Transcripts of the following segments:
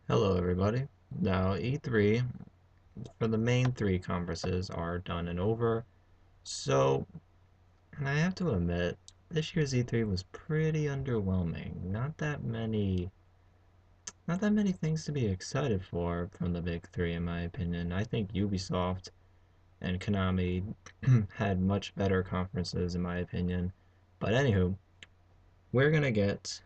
Hello, everybody. Now, E3 for the main three conferences are done and over. So, and I have to admit, this year's E3 was pretty underwhelming. Not that many things to be excited for from the big three, in my opinion. I think Ubisoft and Konami had much better conferences, in my opinion. But anywho, we're gonna get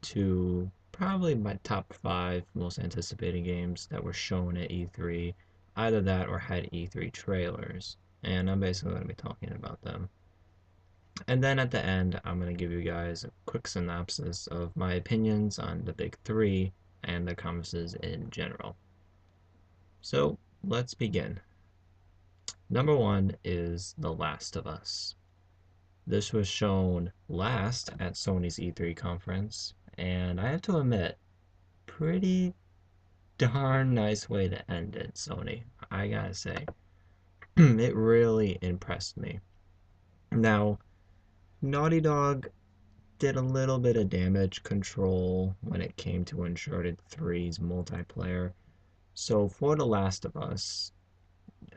to probably my top five most anticipated games that were shown at E3, either that or had E3 trailers. And I'm basically going to be talking about them. And then at the end, I'm going to give you guys a quick synopsis of my opinions on the big three and the conferences in general. So let's begin. Number one is The Last of Us. This was shown last at Sony's E3 conference, and I have to admit, pretty darn nice way to end it, Sony. I gotta say, it really impressed me. Now, Naughty Dog did a little bit of damage control when it came to Uncharted 3's multiplayer. So for The Last of Us,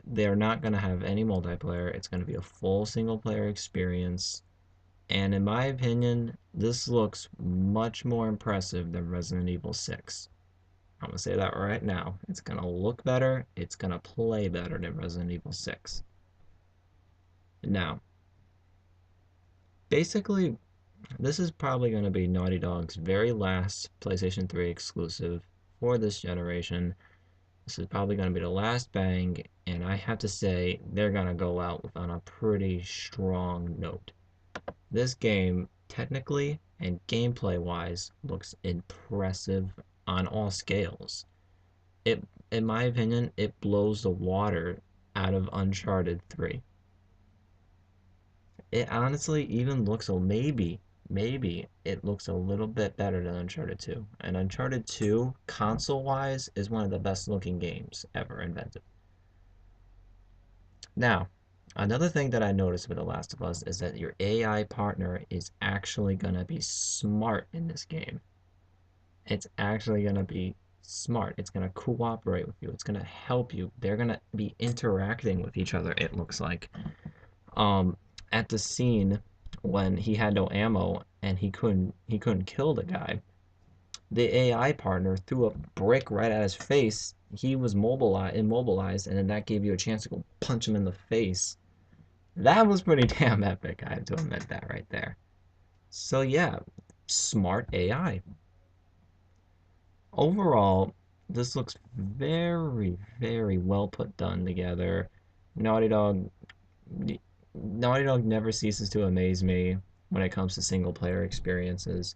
they're not going to have any multiplayer. It's going to be a full single player experience. And in my opinion, this looks much more impressive than Resident Evil 6. I'm gonna say that right now. It's gonna look better. It's gonna play better than Resident Evil 6. Now, basically, this is probably gonna be Naughty Dog's very last PlayStation 3 exclusive for this generation. This is probably gonna be the last bang, and I have to say they're gonna go out on a pretty strong note. This game, technically and gameplay wise, looks impressive on all scales. It, in my opinion, it blows the water out of Uncharted 3. It honestly even looks maybe it looks a little bit better than Uncharted 2. And Uncharted 2, console-wise, is one of the best looking games ever invented. Now, another thing that I noticed with The Last of Us is that your AI partner is actually gonna be smart in this game. It's actually going to be smart. It's going to cooperate with you. It's going to help you. They're going to be interacting with each other, it looks like. Um, at the scene when he had no ammo and he couldn't kill the guy, the AI partner threw a brick right at his face. He was immobilized, and then that gave you a chance to go punch him in the face. That was pretty damn epic, I have to admit that right there. So yeah, smart AI. Overall, this looks very, very well put done together. Naughty Dog, Naughty Dog never ceases to amaze me when it comes to single player experiences.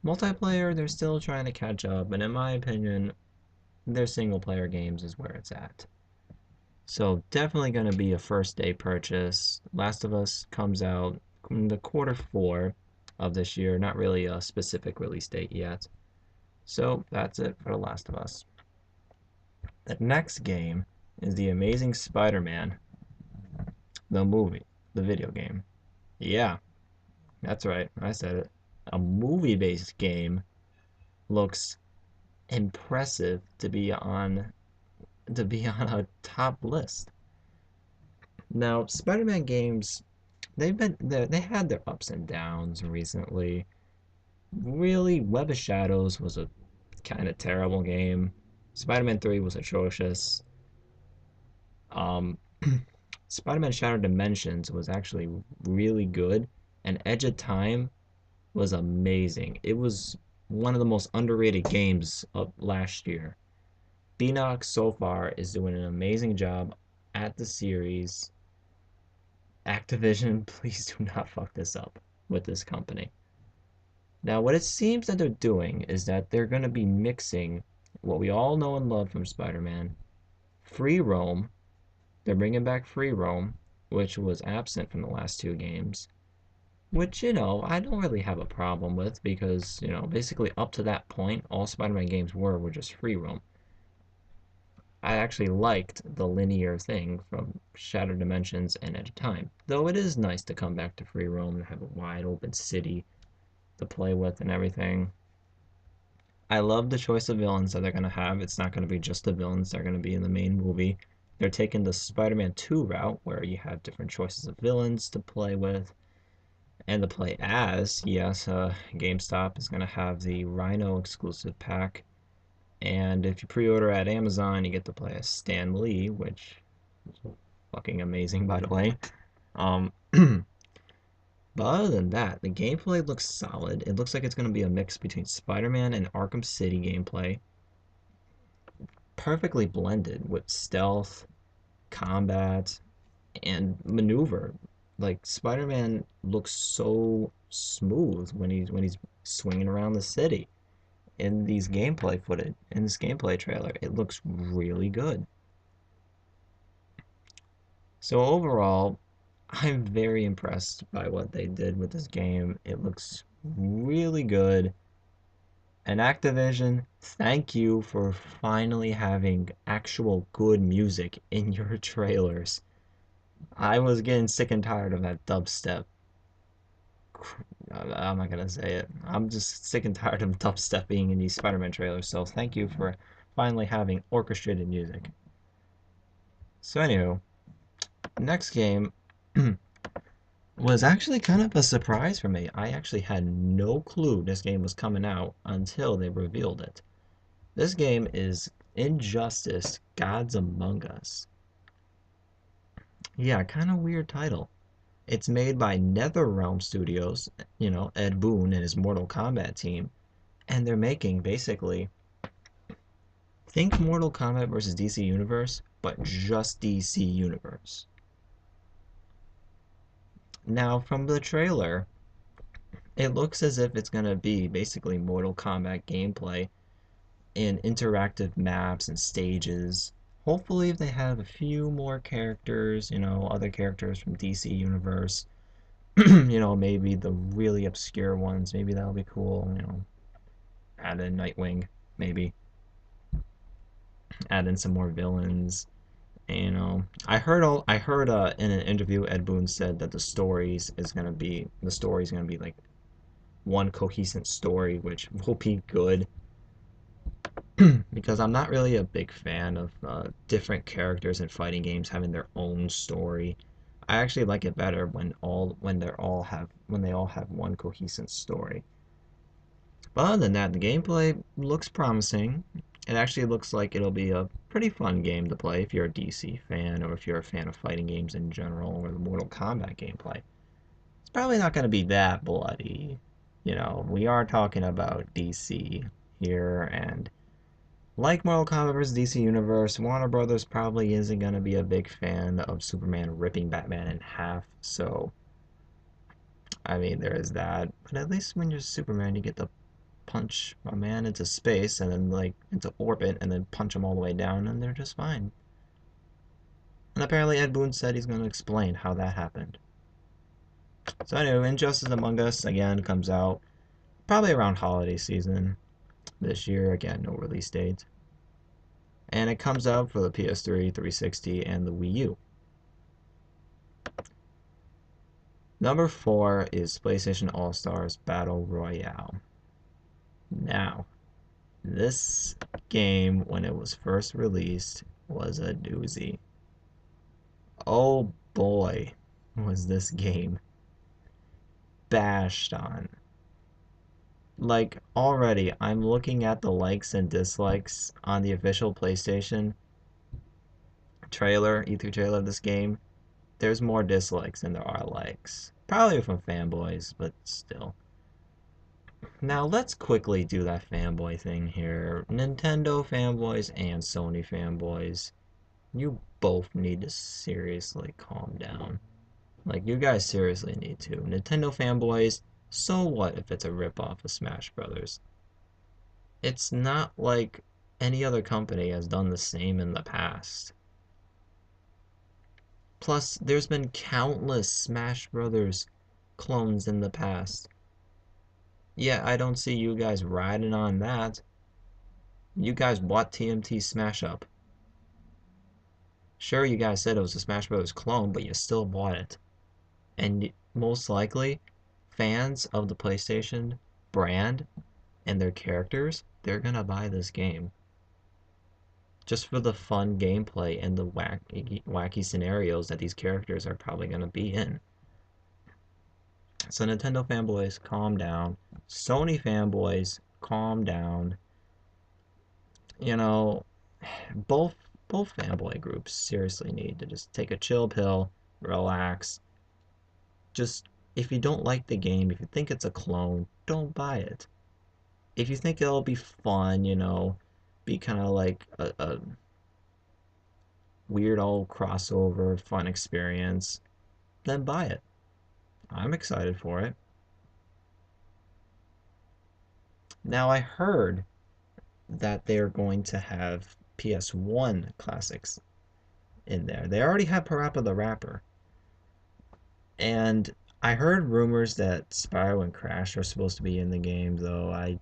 Multiplayer, they're still trying to catch up, and in my opinion, their single player games is where it's at. So definitely going to be a first day purchase. Last of Us comes out in the quarter 4 of this year, not really a specific release date yet. So that's it for The Last of Us. The next game is The Amazing Spider-Man, the movie, the video game. Yeah, that's right. I said it. A movie-based game looks impressive to be on a top list. Now, Spider-Man games, they had their ups and downs recently. Really, Web of Shadows was a kind of terrible game. Spider-Man 3 was atrocious. Um, Spider-Man Shattered Dimensions was actually really good, and Edge of Time was amazing. It was one of the most underrated games of last year. Beanox so far is doing an amazing job at the series. Activision, please do not fuck this up with this company. Now, what it seems that they're doing is that they're going to be mixing what we all know and love from Spider-Man, free roam. They're bringing back free roam, which was absent from the last two games, which, I don't really have a problem with because, basically up to that point, all Spider-Man games were just free roam. I actually liked the linear thing from Shattered Dimensions and Edge of Time, though it is nice to come back to free roam and have a wide open city to play with and everything. I love the choice of villains that they're gonna have. It's not gonna be just the villains that are gonna be in the main movie. They're taking the Spider-Man 2 route where you have different choices of villains to play with and to play as. Yes, GameStop is gonna have the Rhino exclusive pack, and if you pre-order at Amazon, you get to play as Stan Lee, which is fucking amazing, by the way. Um, but other than that, the gameplay looks solid. It looks like it's going to be a mix between Spider-Man and Arkham City gameplay, perfectly blended with stealth, combat, and maneuver. Like Spider-Man looks so smooth when he's swinging around the city. In these gameplay footage, in this gameplay trailer, it looks really good. So overall, I'm very impressed by what they did with this game. It looks really good. And Activision, thank you for finally having actual good music in your trailers. I was getting sick and tired of that dubstep. I'm not gonna say it. I'm just sick and tired of dubstep being in these Spider-Man trailers. So thank you for finally having orchestrated music. So anywho, next game was actually kind of a surprise for me. I actually had no clue this game was coming out until they revealed it. This game is Injustice: Gods Among Us. Yeah, kind of weird title. It's made by NetherRealm Studios, Ed Boon and his Mortal Kombat team, and they're making basically think Mortal Kombat versus DC Universe, but just DC Universe. Now, from the trailer, it looks as if it's going to be basically Mortal Kombat gameplay in interactive maps and stages. Hopefully, if they have a few more characters, other characters from DC Universe, maybe the really obscure ones, maybe that'll be cool, add in Nightwing, maybe add in some more villains. I heard in an interview Ed Boon said that the story's gonna be like one cohesive story, which will be good because I'm not really a big fan of different characters in fighting games having their own story. I actually like it better when they all have one cohesive story. But other than that, the gameplay looks promising. It actually looks like it'll be a pretty fun game to play if you're a DC fan or if you're a fan of fighting games in general or the Mortal Kombat gameplay. It's probably not going to be that bloody. We are talking about DC here, and like Mortal Kombat vs. DC Universe, Warner Brothers probably isn't going to be a big fan of Superman ripping Batman in half, so I mean, there is that. But at least when you're Superman, you get to punch a man into space and then like into orbit and then punch them all the way down and they're just fine. And apparently Ed Boon said he's going to explain how that happened. So anyway, Injustice Among Us again comes out probably around holiday season this year. Again, no release date. And it comes out for the PS3, 360, and the Wii U. Number 4 is PlayStation All-Stars Battle Royale. Now, this game, when it was first released, was a doozy. Oh boy, was this game bashed on. Like, already, I'm looking at the likes and dislikes on the official PlayStation trailer, E3 trailer of this game. There's more dislikes than there are likes. Probably from fanboys, but still. Now, let's quickly do that fanboy thing here. Nintendo fanboys and Sony fanboys, you both need to seriously calm down. Like, you guys seriously need to. Nintendo fanboys, so what if it's a ripoff of Smash Brothers? It's not like any other company has done the same in the past. Plus, there's been countless Smash Brothers clones in the past. Yeah, I don't see you guys riding on that. You guys bought TMT Smash Up. Sure, you guys said it was a Smash Brothers clone, but you still bought it. And most likely, fans of the PlayStation brand and their characters, they're gonna buy this game just for the fun gameplay and the wacky scenarios that these characters are probably gonna be in. So Nintendo fanboys, calm down. Sony fanboys, calm down. You know, both both fanboy groups seriously need to just take a chill pill, relax. Just if you don't like the game, if you think it's a clone, don't buy it. If you think it'll be fun, be kind of like a weird old crossover fun experience, then buy it. I'm excited for it. Now I heard that they're going to have PS1 classics in there. They already have Parappa the Rapper. And I heard rumors that Spyro and Crash are supposed to be in the game, though I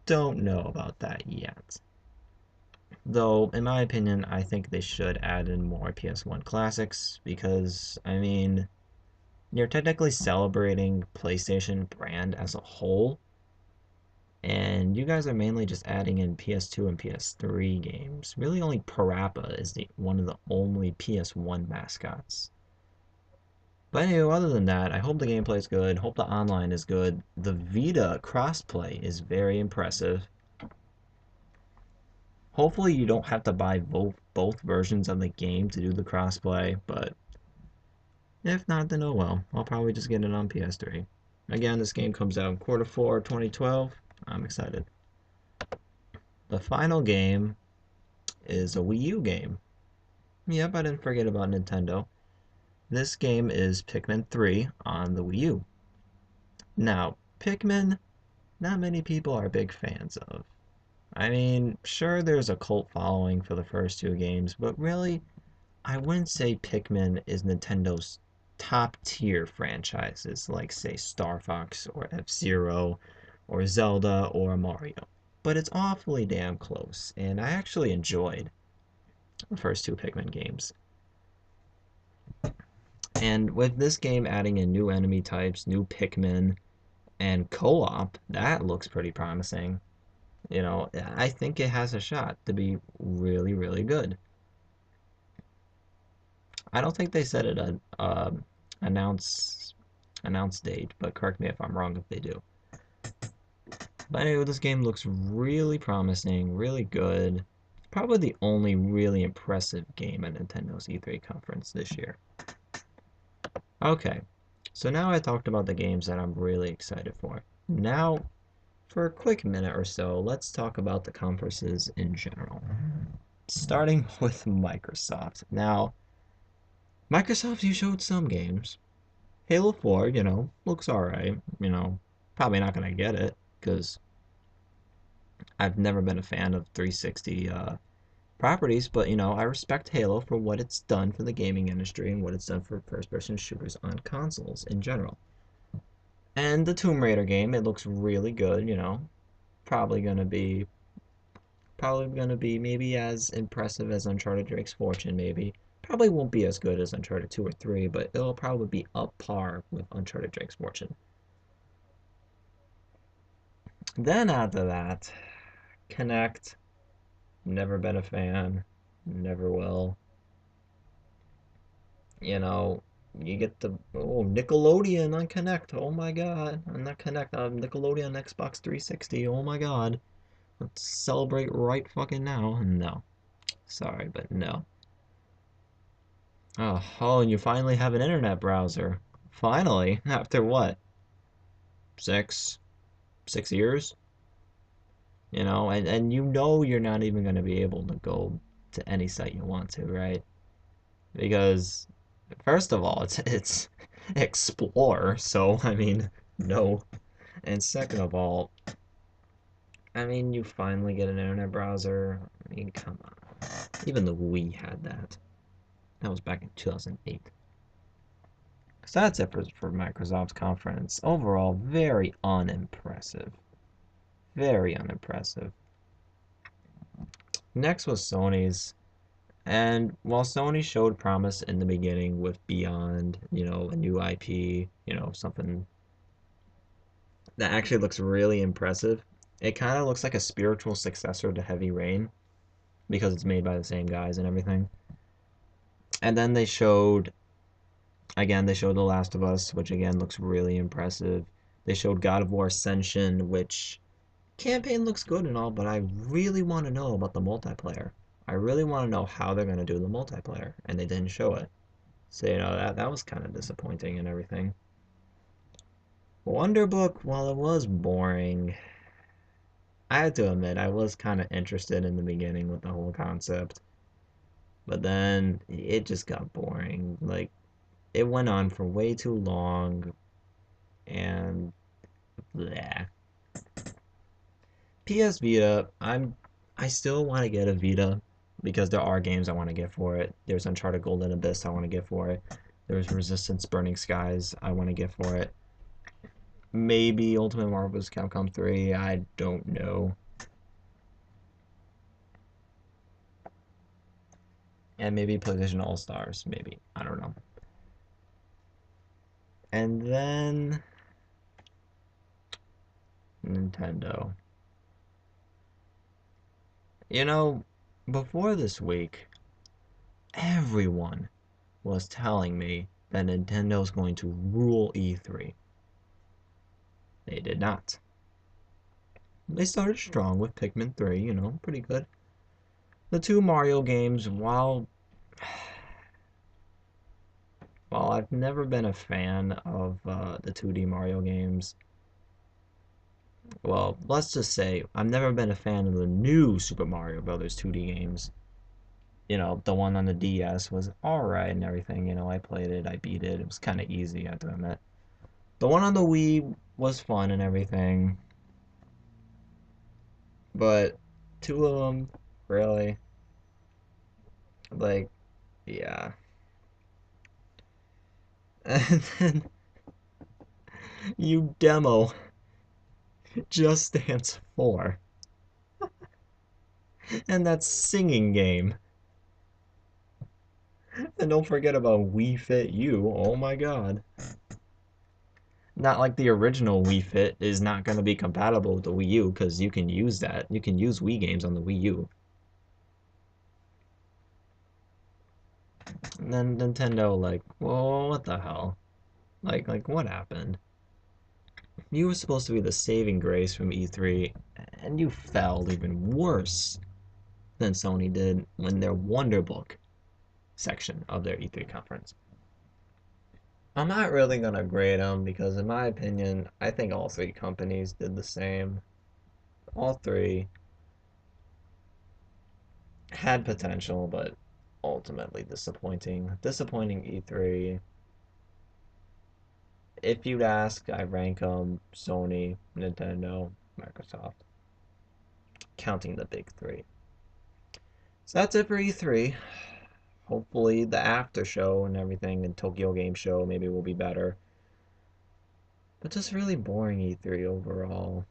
don't know about that yet. Though, in my opinion, I think they should add in more PS1 classics because, I mean, you're technically celebrating PlayStation brand as a whole, and you guys are mainly just adding in PS2 and PS3 games. Really, only Parappa is one of the only PS1 mascots. But anyway, other than that, I hope the gameplay is good. Hope the online is good. The Vita crossplay is very impressive. Hopefully, you don't have to buy both versions of the game to do the crossplay, but if not, then oh well. I'll probably just get it on PS3. Again, this game comes out in Q4 2012. I'm excited. The final game is a Wii U game. Yep, I didn't forget about Nintendo. This game is Pikmin 3 on the Wii U. Now, Pikmin, not many people are big fans of. I mean, sure, there's a cult following for the first two games, but really, I wouldn't say Pikmin is Nintendo's top tier franchises like, say, Star Fox or F-Zero or Zelda or Mario. But it's awfully damn close, and I actually enjoyed the first two Pikmin games. And with this game adding in new enemy types, new Pikmin, and co-op, that looks pretty promising. I think it has a shot to be really, really good. I don't think they said it a announce announce date, but correct me if I'm wrong if they do. But anyway, this game looks really promising, really good. It's probably the only really impressive game at Nintendo's E3 conference this year. Okay, so now I talked about the games that I'm really excited for. Now, for a quick minute or so, let's talk about the conferences in general. Starting with Microsoft. Now, Microsoft, you showed some games. Halo 4, looks alright. Probably not going to get it because I've never been a fan of 360 properties, but I respect Halo for what it's done for the gaming industry and what it's done for first-person shooters on consoles in general. And the Tomb Raider game, it looks really good, probably gonna be maybe as impressive as Uncharted Drake's Fortune, maybe. Probably won't be as good as Uncharted 2 or 3, but it'll probably be up par with Uncharted Drake's Fortune. Then after that, Connect. Never been a fan. Never will. You get the Nickelodeon on Connect. Oh my god. On that Connect, Nickelodeon on Xbox 360. Oh my god. Let's celebrate right fucking now. No. Sorry, but no. Oh, and you finally have an internet browser. Finally, after what? 6 years? And you're not even going to be able to go to any site you want to, right? Because first of all, it's Explore, so I mean, no. And second of all, I mean, you finally get an internet browser. I mean, come on. Even the Wii had that. That was back in 2008. So that's it for Microsoft's conference. Overall, very unimpressive. Very unimpressive. Next was Sony's. And while Sony showed promise in the beginning with Beyond, a new IP, something that actually looks really impressive, It kind of looks like a spiritual successor to Heavy Rain because it's made by the same guys and everything. And then they showed The Last of Us, which again looks really impressive. They showed God of War Ascension, which campaign looks good and all, but I really want to know about the multiplayer. I really want to know how they're going to do the multiplayer, and they didn't show it. So, that was kind of disappointing and everything. Wonderbook, while it was boring, I had to admit I was kind of interested in the beginning with the whole concept, but then it just got boring. Like, it went on for way too long, and yeah. PS Vita, I still want to get a Vita because there are games I want to get for it. There's Uncharted Golden Abyss I want to get for it. There's Resistance Burning Skies I want to get for it. Maybe Ultimate Marvel vs. Capcom 3, I don't know. And maybe PlayStation All Stars, maybe. I don't know. And then Nintendo. You know, before this week, everyone was telling me that Nintendo's going to rule E3. They did not. They started strong with Pikmin 3, pretty good. The two Mario games, while I've never been a fan of the 2D Mario games, well, let's just say I've never been a fan of the new Super Mario Brothers 2D games. The one on the DS was alright and everything. I played it, I beat it. It was kind of easy, I have to admit. The one on the Wii was fun and everything, but two of them, really, like, yeah. And then you demo Just Dance 4, and that singing game. And don't forget about Wii Fit U. Oh my god. Not like the original Wii Fit is not going to be compatible with the Wii U because you can use that. You can use Wii games on the Wii U. And then Nintendo, like, whoa, what the hell? Like what happened? You were supposed to be the saving grace from E3, and you fell even worse than Sony did when their Wonder Book section of their E3 conference. I'm not really gonna grade them because, in my opinion, I think all three companies did the same. All three had potential, but ultimately disappointing. Disappointing E3. If you'd ask, I rank them Sony, Nintendo, Microsoft, counting the big three. So that's it for E3. Hopefully, the after show and everything and Tokyo Game Show maybe will be better. But just really boring E3 overall.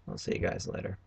I'll see you guys later.